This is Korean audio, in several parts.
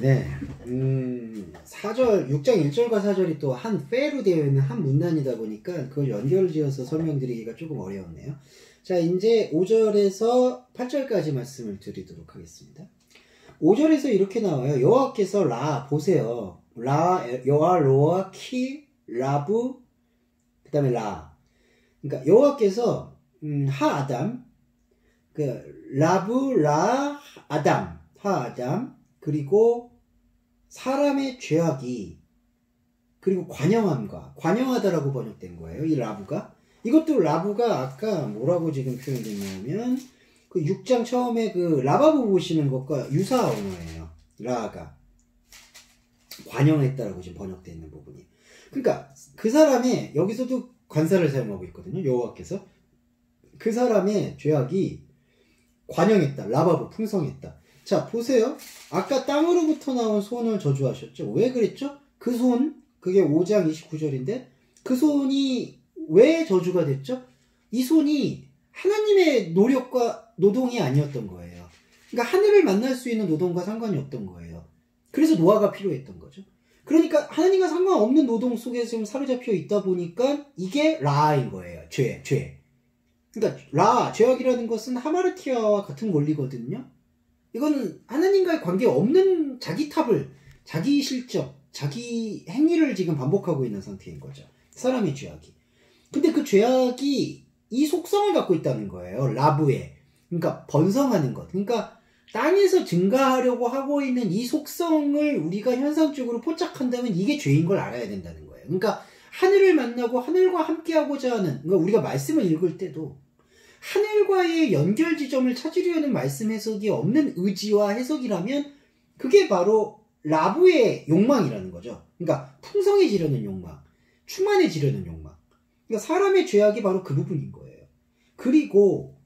네. 6장 1절과 4절이 또 한 페로 되어 있는 한 문단이다 보니까 그걸 연결지어서 설명드리기가 조금 어려웠네요. 자, 이제 5절에서 8절까지 말씀을 드리도록 하겠습니다. 5절에서 이렇게 나와요. 여호와께서 보세요. 여호와, 로아, 키, 라부, 그 다음에 그러니까 여호와께서 하아담, 라부, 하아담, 그리고 사람의 죄악이, 그리고 관영하다라고 번역된 거예요. 이 라부가. 이것도 라부가 아까 뭐라고 지금 표현됐냐면, 그 6장 처음에 그 라바부 보시는 것과 유사 언어예요. 라가. 관영했다라고 지금 번역되어 있는 부분이. 그러니까 그 사람의, 여기서도 관사를 사용하고 있거든요. 여호와께서. 그 사람의 죄악이 관영했다. 라바부, 풍성했다. 자, 보세요. 아까 땅으로부터 나온 손을 저주하셨죠. 왜 그랬죠? 그 손, 그게 5장 29절인데 그 손이 왜 저주가 됐죠? 이 손이 하나님의 노력과 노동이 아니었던 거예요. 그러니까 하늘을 만날 수 있는 노동과 상관이 없던 거예요. 그래서 노아가 필요했던 거죠. 그러니까 하나님과 상관없는 노동 속에 지금 사로잡혀 있다 보니까 이게 라인 거예요. 죄. 그러니까 죄악이라는 것은 하마르티아와 같은 원리거든요. 이거는 하나님과의 관계 없는 자기 탑을, 자기 실적, 자기 행위를 지금 반복하고 있는 상태인 거죠. 사람의 죄악이. 근데 그 죄악이 이 속성을 갖고 있다는 거예요. 라부에. 그러니까 번성하는 것. 그러니까 땅에서 증가하려고 하고 있는 이 속성을 우리가 현상적으로 포착한다면 이게 죄인 걸 알아야 된다는 거예요. 그러니까 하늘을 만나고 하늘과 함께하고자 하는, 그러니까 우리가 말씀을 읽을 때도 하늘과의 연결 지점을 찾으려는 말씀 해석이 없는 의지와 해석이라면 그게 바로 라부의 욕망이라는 거죠. 그러니까 풍성해지려는 욕망, 충만해지려는 욕망. 그러니까 사람의 죄악이 바로 그 부분인 거예요. 그리고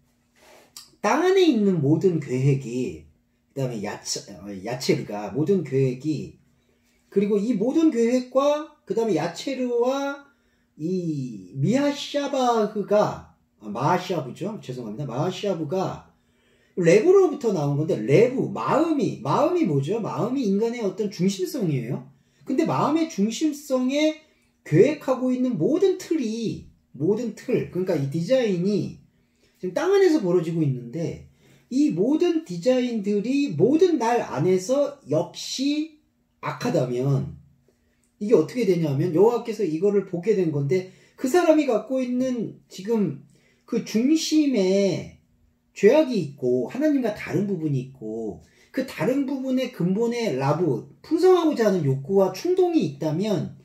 땅 안에 있는 모든 계획이, 그 다음에 야체르가 모든 계획이, 그리고 이 모든 계획과 그 다음에 야체르와 이 마하샤브죠. 죄송합니다. 마하샤브가 레브로부터 나온 건데, 마음이 뭐죠? 마음이 인간의 어떤 중심성이에요. 근데 마음의 중심성에 계획하고 있는 모든 틀, 그러니까 이 디자인이 지금 땅 안에서 벌어지고 있는데, 이 모든 디자인들이 모든 날 안에서 역시 악하다면 이게 어떻게 되냐면 여호와께서 이거를 보게 된 건데, 그 사람이 갖고 있는 지금 그 중심에 죄악이 있고 하나님과 다른 부분이 있고, 그 다른 부분의 근본에 풍성하고자 하는 욕구와 충동이 있다면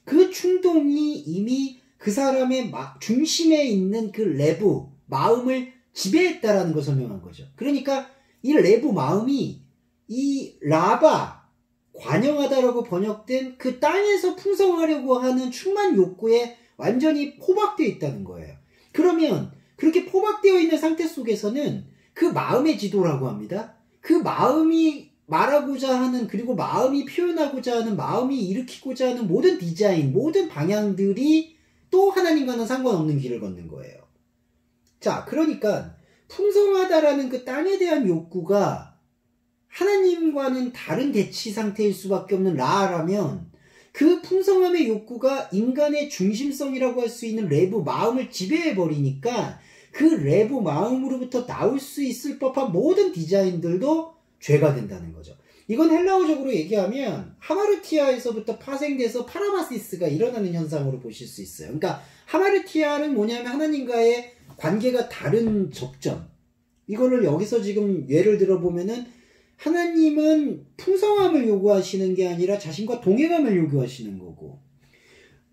그 충동이 이미 그 사람의 중심에 있는 그 마음을 지배했다라는 걸 설명한 거죠. 그러니까 이 마음이 이 관영하다라고 번역된 그 땅에서 풍성하려고 하는 충만 욕구에 완전히 포박되어 있다는 거예요. 그러면 그렇게 포박되어 있는 상태 속에서는 그 마음의 지도라고 합니다. 그 마음이 말하고자 하는, 그리고 마음이 표현하고자 하는, 마음이 일으키고자 하는 모든 디자인, 모든 방향들이 또 하나님과는 상관없는 길을 걷는 거예요. 자, 그러니까 풍성하다라는 그 땅에 대한 욕구가 하나님과는 다른 대치 상태일 수밖에 없는 라라면, 그 풍성함의 욕구가 인간의 중심성이라고 할 수 있는 마음을 지배해버리니까 그 마음으로부터 나올 수 있을 법한 모든 디자인들도 죄가 된다는 거죠. 이건 헬라어적으로 얘기하면 하마르티아에서부터 파생돼서 파라바시스가 일어나는 현상으로 보실 수 있어요. 그러니까 하마르티아는 뭐냐면 하나님과의 관계가 다른 접점. 이거를 여기서 지금 예를 들어보면은 하나님은 풍성함을 요구하시는 게 아니라 자신과 동행함을 요구하시는 거고,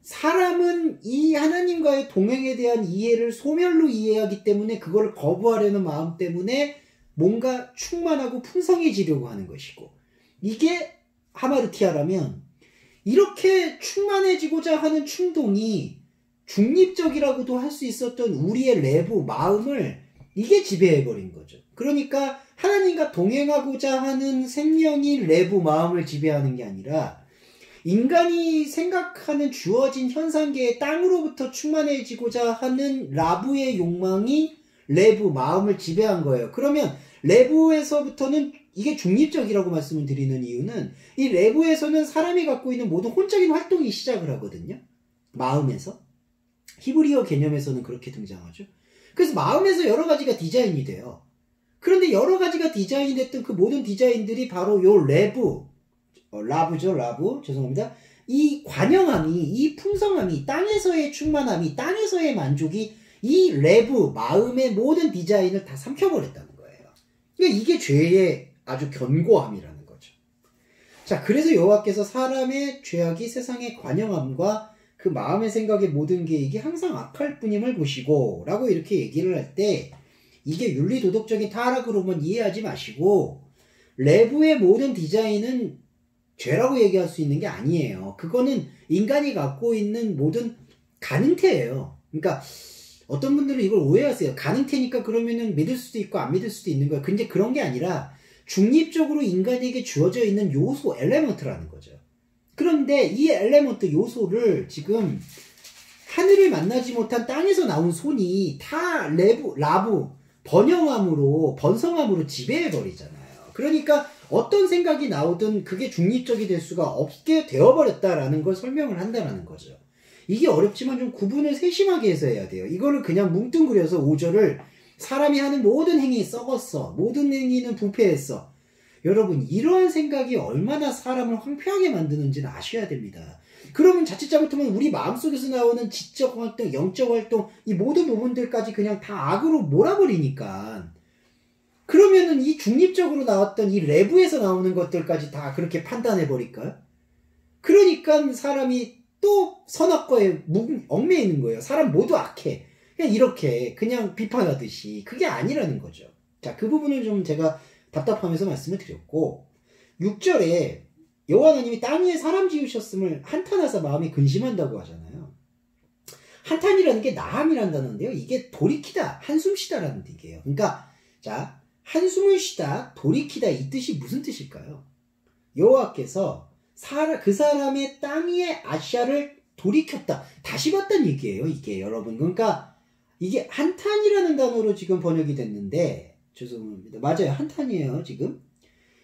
사람은 이 하나님과의 동행에 대한 이해를 소멸로 이해하기 때문에 그거를 거부하려는 마음 때문에 뭔가 충만하고 풍성해지려고 하는 것이고, 이게 하마르티아라면 이렇게 충만해지고자 하는 충동이 중립적이라고도 할 수 있었던 우리의 마음을 이게 지배해버린 거죠. 그러니까 하나님과 동행하고자 하는 생명이 마음을 지배하는 게 아니라 인간이 생각하는 주어진 현상계의 땅으로부터 충만해지고자 하는 라부의 욕망이 마음을 지배한 거예요. 그러면 레부에서부터는 이게 중립적이라고 말씀을 드리는 이유는 이 레부에서는 사람이 갖고 있는 모든 혼적인 활동이 시작을 하거든요. 마음에서. 히브리어 개념에서는 그렇게 등장하죠. 그래서 마음에서 여러 가지가 디자인이 돼요. 그런데 여러 가지가 디자인이 됐던 그 모든 디자인들이 바로 요 라부, 죄송합니다. 이 관영함이, 이 풍성함이, 땅에서의 충만함이, 땅에서의 만족이 이 레부, 마음의 모든 디자인을 다 삼켜버렸다는 거예요. 그러니까 이게 죄의 아주 견고함이라는 거죠. 자, 그래서 여호와께서 사람의 죄악이 세상의 관영함과 그 마음의 생각의 모든 계획이 항상 악할 뿐임을 보시고 라고 이렇게 얘기를 할 때 이게 윤리도덕적인 타락으로만 이해하지 마시고 레부의 모든 디자인은 죄라고 얘기할 수 있는 게 아니에요. 그거는 인간이 갖고 있는 모든 가능태예요. 그러니까 어떤 분들은 이걸 오해하세요. 가능태니까 그러면은 믿을 수도 있고 안 믿을 수도 있는 거예요. 근데 그런 게 아니라 중립적으로 인간에게 주어져 있는 요소, 엘레먼트라는 거죠. 그런데 이 엘레먼트 요소를 지금 하늘을 만나지 못한 땅에서 나온 손이 다 라부, 번성함으로 지배해버리잖아요. 그러니까 어떤 생각이 나오든 그게 중립적이 될 수가 없게 되어버렸다라는 걸 설명을 한다는 거죠. 이게 어렵지만 좀 구분을 세심하게 해서 해야 돼요. 이거를 그냥 뭉뚱그려서 5절을 사람이 하는 모든 행위 썩었어. 모든 행위는 부패했어. 여러분, 이러한 생각이 얼마나 사람을 황폐하게 만드는지는 아셔야 됩니다. 그러면 자칫 잘못하면 우리 마음속에서 나오는 지적 활동, 영적 활동, 이 모든 부분들까지 그냥 다 악으로 몰아버리니까. 그러면은 이 중립적으로 나왔던 이 레부에서 나오는 것들까지 다 그렇게 판단해버릴까요? 그러니까 사람이 또 선악과에 얽매여 있는 거예요. 사람 모두 악해. 그냥 이렇게 그냥 비판하듯이. 그게 아니라는 거죠. 자, 그 부분을 좀 제가 답답하면서 말씀을 드렸고 6절에 여호와 하나님이 땅 위에 사람 지으셨음을 한탄하사 마음이 근심한다고 하잖아요. 한탄이라는 게 나함이라는 단어인데요. 이게 돌이키다, 한숨 쉬다라는 뜻이에요. 그러니까 자, 한숨을 쉬다, 돌이키다 이 뜻이 무슨 뜻일까요? 여호와께서 그 사람의 땅 위의 아샤를 돌이켰다. 다시 봤다는 얘기예요. 이게 여러분. 그러니까 이게 한탄이라는 단어로 지금 번역이 됐는데 죄송합니다. 맞아요. 한탄이에요. 지금.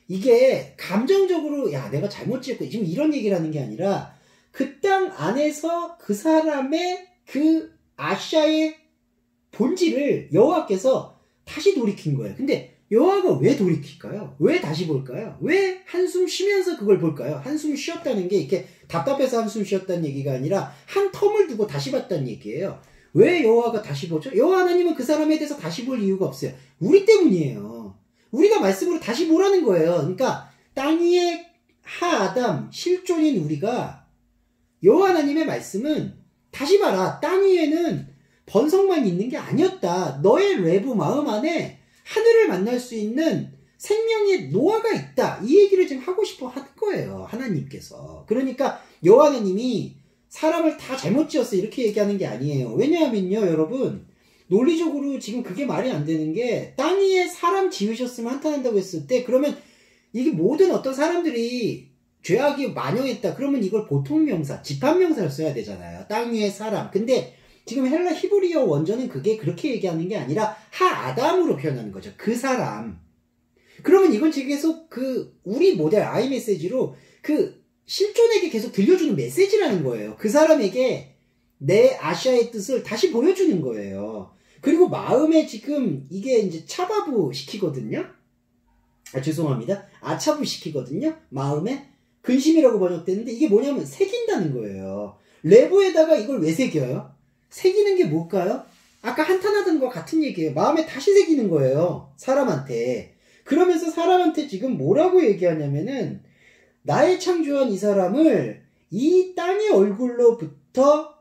이게 감정적으로 야 내가 잘못 지었고 지금 이런 얘기를 하는 게 아니라 그 땅 안에서 그 사람의 그 아샤의 본질을 여호와께서 다시 돌이킨 거예요. 근데 여호와가 왜 돌이킬까요? 왜 다시 볼까요? 왜 한숨 쉬면서 그걸 볼까요? 한숨 쉬었다는 게 이렇게 답답해서 한숨 쉬었다는 얘기가 아니라 한 텀을 두고 다시 봤다는 얘기예요. 왜 여호와가 다시 보죠? 여호와 하나님은 그 사람에 대해서 다시 볼 이유가 없어요. 우리 때문이에요. 우리가 말씀으로 다시 보라는 거예요. 그러니까 땅 위의 하아담 실존인 우리가 여호와 하나님의 말씀은 다시 봐라. 땅 위에는 번성만 있는 게 아니었다. 너의 레부 마음 안에 하늘을 만날 수 있는 생명의 노화가 있다. 이 얘기를 지금 하고 싶어 하는 거예요. 하나님께서. 그러니까 여호와 하나님이 사람을 다 잘못 지었어 이렇게 얘기하는 게 아니에요. 왜냐하면요 여러분 논리적으로 지금 그게 말이 안 되는 게 땅 위에 사람 지으셨으면 한탄한다고 했을 때 그러면 이게 모든 어떤 사람들이 죄악이 만영했다. 그러면 이걸 보통명사, 집합명사를 써야 되잖아요. 땅 위에 사람. 근데 지금 헬라 히브리어 원전은 그게 그렇게 얘기하는 게 아니라 하아담으로 표현하는 거죠. 그 사람. 그러면 이건 지금 계속 그 우리 모델 아이메시지로 그 실존에게 계속 들려주는 메시지라는 거예요. 그 사람에게 내 아시아의 뜻을 다시 보여주는 거예요. 그리고 마음에 지금 이게 이제 차바부 시키거든요. 죄송합니다. 아차부 시키거든요. 마음에 근심이라고 번역되는데 이게 뭐냐면 새긴다는 거예요. 레부에다가 이걸 왜 새겨요? 새기는 게 뭘까요? 아까 한탄하던 거 같은 얘기예요. 마음에 다시 새기는 거예요. 사람한테. 그러면서 사람한테 지금 뭐라고 얘기하냐면은 나의 창조한 이 사람을 이 땅의 얼굴로부터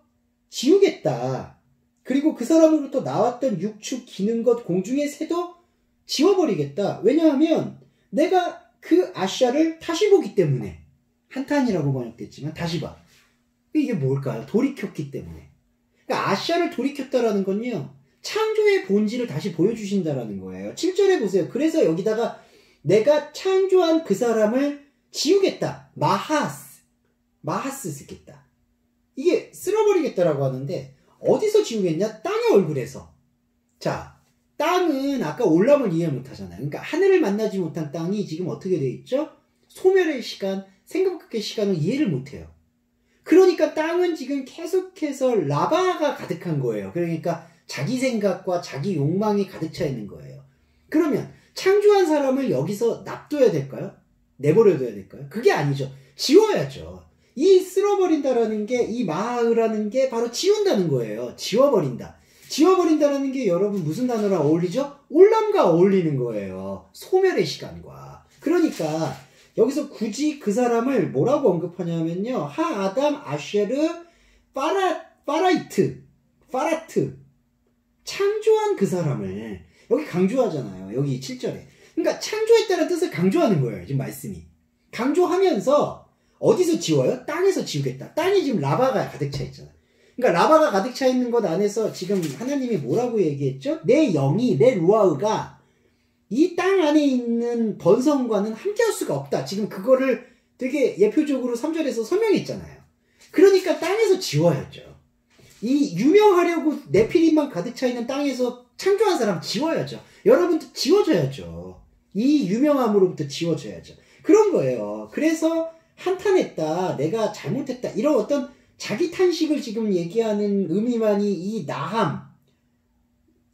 지우겠다. 그리고 그 사람으로부터 나왔던 육축, 기는 것, 공중의 새도 지워버리겠다. 왜냐하면 내가 그 아시아를 다시 보기 때문에. 한탄이라고 번역됐지만 다시 봐. 이게 뭘까요? 돌이켰기 때문에. 그러니까 아시아를 돌이켰다라는 건요. 창조의 본질을 다시 보여주신다라는 거예요. 7절에 보세요. 그래서 여기다가 내가 창조한 그 사람을 지우겠다. 마하스 쓰겠다. 이게 쓸어버리겠다라고 하는데 어디서 지우겠냐? 땅의 얼굴에서. 자, 땅은 아까 올람을 이해 못하잖아요. 그러니까 하늘을 만나지 못한 땅이 지금 어떻게 돼 있죠? 소멸의 시간, 생각밖의 시간을 이해를 못해요. 그러니까 땅은 지금 계속해서 라바가 가득한 거예요. 그러니까 자기 생각과 자기 욕망이 가득 차 있는 거예요. 그러면 창조한 사람을 여기서 놔둬야 될까요? 내버려둬야 될까요? 그게 아니죠. 지워야죠. 이 쓸어버린다라는 게, 이 마하라는 게 바로 지운다는 거예요. 지워버린다. 지워버린다는 게 여러분 무슨 단어랑 어울리죠? 올람과 어울리는 거예요. 소멸의 시간과. 그러니까 여기서 굳이 그 사람을 뭐라고 언급하냐면요. 하아담 아쉐르 파라트 창조한 그 사람을 여기 강조하잖아요. 여기 7절에. 그러니까 창조했다는 뜻을 강조하는 거예요. 지금 말씀이. 강조하면서 어디서 지워요? 땅에서 지우겠다. 땅이 지금 라바가 가득 차 있잖아요. 그러니까 라바가 가득 차 있는 것 안에서 지금 하나님이 뭐라고 얘기했죠? 내 영이, 내 루아흐가 이 땅 안에 있는 번성과는 함께할 수가 없다. 지금 그거를 되게 예표적으로 3절에서 설명했잖아요. 그러니까 땅에서 지워야죠. 이 유명하려고 네피림만 가득 차 있는 땅에서 창조한 사람 지워야죠. 여러분도 지워줘야죠. 이 유명함으로부터 지워줘야죠. 그런 거예요. 그래서 한탄했다, 내가 잘못했다, 이런 어떤 자기 탄식을 지금 얘기하는 의미만이 이 나함,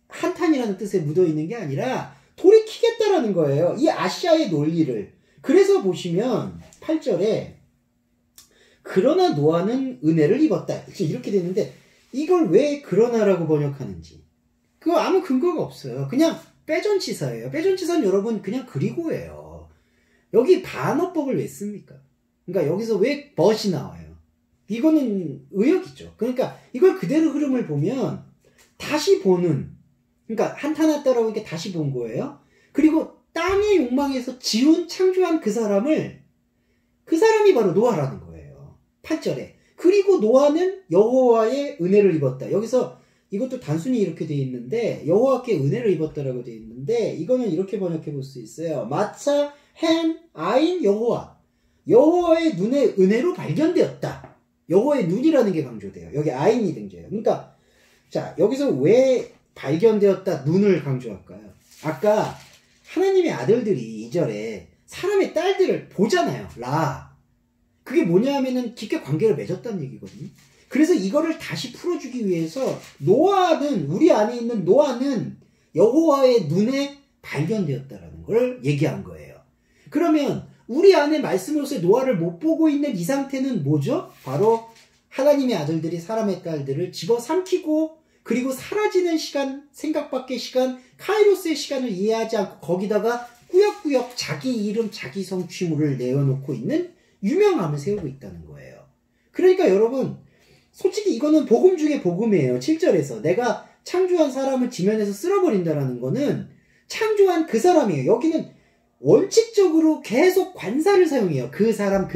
한탄이라는 뜻에 묻어있는 게 아니라 돌이키겠다라는 거예요. 이 아시아의 논리를. 그래서 보시면 8절에 그러나 노아는 은혜를 입었다. 이렇게 되는데 이걸 왜 그러나라고 번역하는지 그거 아무 근거가 없어요. 그냥 빼전치사예요. 빼전치사는 여러분 그냥 그리고예요. 여기 반어법을 왜 씁니까? 그러니까 여기서 왜 but이 나와요? 이거는 의역이죠. 그러니까 이걸 그대로 흐름을 보면 다시 보는, 그러니까 한탄했다라고 이렇게 다시 본 거예요. 그리고 땅의 욕망에서 지운 창조한 그 사람이 바로 노아라는 거예요. 8절에. 그리고 노아는 여호와의 은혜를 입었다. 여기서 이것도 단순히 이렇게 돼 있는데 여호와께 은혜를 입었다라고 돼 있는데 이거는 이렇게 번역해 볼 수 있어요. 마차 헨 아인 여호와. 여호와의 눈에 은혜로 발견되었다. 여호와의 눈이라는 게 강조돼요. 여기 아인이 등장해요. 그러니까 자, 여기서 왜 발견되었다 눈을 강조할까요? 아까 하나님의 아들들이 2절에 사람의 딸들을 보잖아요. 그게 뭐냐 하면은 깊게 관계를 맺었다는 얘기거든요. 그래서 이거를 다시 풀어주기 위해서 우리 안에 있는 노아는 여호와의 눈에 발견되었다라는 걸 얘기한 거예요. 그러면 우리 안에 말씀으로서 노아를 못 보고 있는 이 상태는 뭐죠? 바로 하나님의 아들들이 사람의 딸들을 집어삼키고 그리고 사라지는 시간, 생각 밖의 시간, 카이로스의 시간을 이해하지 않고 거기다가 꾸역꾸역 자기 이름, 자기 성취물을 내어놓고 있는 유명함을 세우고 있다는 거예요. 그러니까 여러분 솔직히 이거는 복음 중에 복음이에요. 7절에서 내가 창조한 사람을 지면에서 쓸어버린다라는 거는 창조한 그 사람이에요. 여기는 원칙적으로 계속 관사를 사용해요. 그 사람.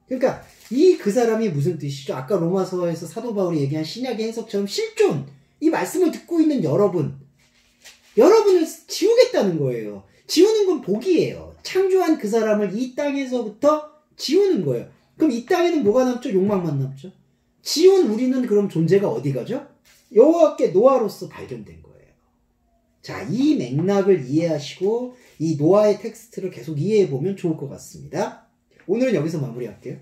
그러니까 이 그 사람이 무슨 뜻이죠? 아까 로마서에서 사도 바울이 얘기한 신약의 해석처럼 실존, 이 말씀을 듣고 있는 여러분을 지우겠다는 거예요. 지우는 건 복이에요. 창조한 그 사람을 이 땅에서부터 지우는 거예요. 그럼 이 땅에는 뭐가 남죠? 욕망만 남죠. 지운 우리는 그럼 존재가 어디 가죠? 여호와께 노아로서 발견된 거예요. 자, 이 맥락을 이해하시고 이 노아의 텍스트를 계속 이해해보면 좋을 것 같습니다. 오늘은 여기서 마무리할게요.